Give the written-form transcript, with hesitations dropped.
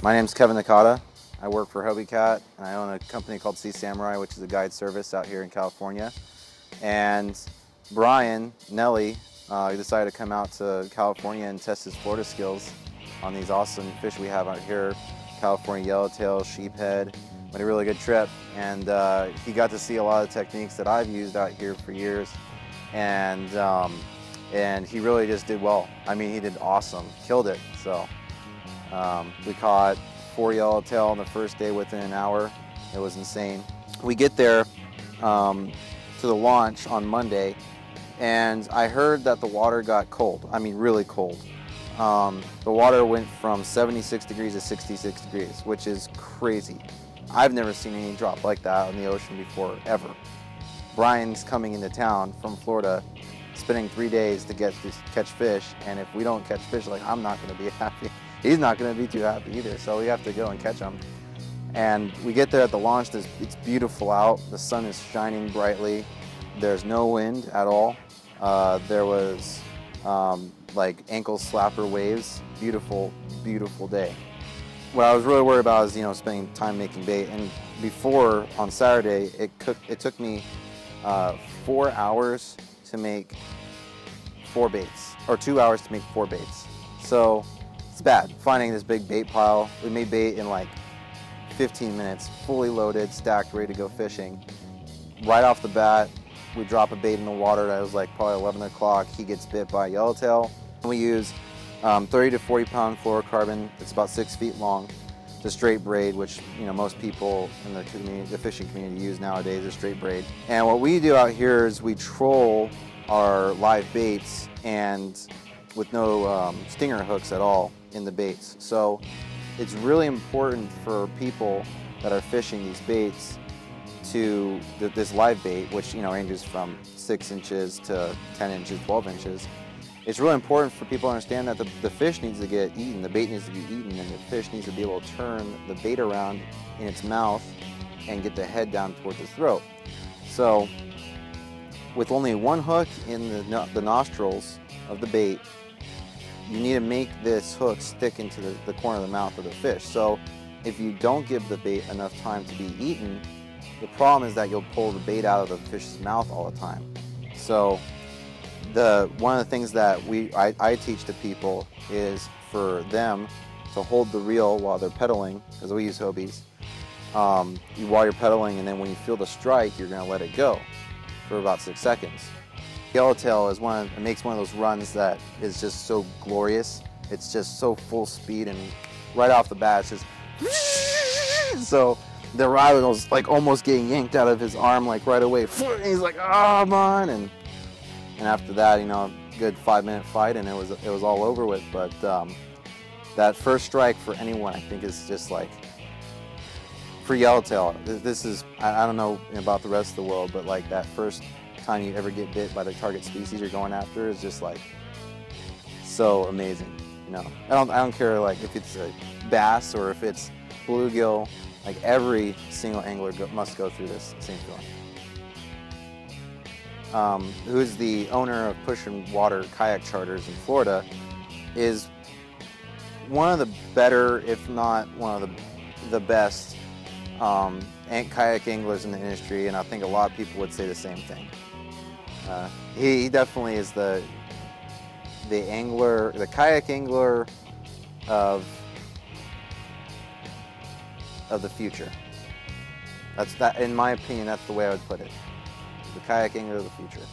My name's Kevin Nakata. I work for Hobie Cat, and I own a company called Sea Samurai, which is a guide service out here in California. And Brian Nelli decided to come out to California and test his Florida skills on these awesome fish we have out here, California yellowtail, sheephead. Had a really good trip, and he got to see a lot of techniques that I've used out here for years, and he really just did well. I mean, he did awesome, killed it. So we caught 4 yellowtail on the first day within an hour. It was insane. We get there to the launch on Monday, and I heard that the water got cold. I mean, really cold. The water went from 76 degrees to 66 degrees, which is crazy. I've never seen any drop like that in the ocean before, ever. Brian's coming into town from Florida, spending 3 days to catch fish, and if we don't catch fish, like, I'm not going to be happy. He's not going to be too happy either, so we have to go and catch them. And we get there at the launch, it's beautiful out, the sun is shining brightly, there's no wind at all. There was like ankle slapper waves, beautiful, beautiful day. What I was really worried about is, spending time making bait. And before, on Saturday, it took me 4 hours to make 4 baits, or 2 hours to make 4 baits. So it's bad, finding this big bait pile. We made bait in like 15 minutes, fully loaded, stacked, ready to go fishing. Right off the bat, we drop a bait in the water that was like probably 11 o'clock. He gets bit by a yellowtail. We use 30 to 40 pound fluorocarbon. It's about 6 feet long. It's a straight braid, which most people in the community, the fishing community, use nowadays, a straight braid. And what we do out here is we troll our live baits, and with no stinger hooks at all in the baits. So it's really important for people that are fishing these baits to this live bait, which ranges from 6 inches to 10 inches, 12 inches. It's really important for people to understand that the fish needs to get eaten, the bait needs to be eaten, and the fish needs to be able to turn the bait around in its mouth and get the head down towards its throat. So with only one hook in the nostrils of the bait, you need to make this hook stick into the corner of the mouth of the fish. So if you don't give the bait enough time to be eaten, the problem is that you'll pull the bait out of the fish's mouth all the time. So one of the things that I teach to people is for them to hold the reel while they're pedaling, because we use Hobies, while you're pedaling, and then when you feel the strike, you're going to let it go for about 6 seconds. Yellowtail is makes one of those runs that is just so glorious. It's just so full speed, and right off the bat, it's just so the rod was like almost getting yanked out of his arm like right away. And he's like, "Oh, come on!" And after that, a good 5-minute fight, and it was all over with. But that first strike for anyone, I think, is just like, for yellowtail, this is, I don't know about the rest of the world, but like that first time you ever get bit by the target species you're going after is just like so amazing. I don't care like if it's a bass or if it's bluegill. Like, every single angler must go through this same feeling. Who's the owner of Push and Water Kayak Charters in Florida, is one of the better, if not one of the best kayak anglers in the industry, and I think a lot of people would say the same thing. He definitely is the kayak angler of the future. In my opinion, that's the way I would put it. The kayak angler of the future.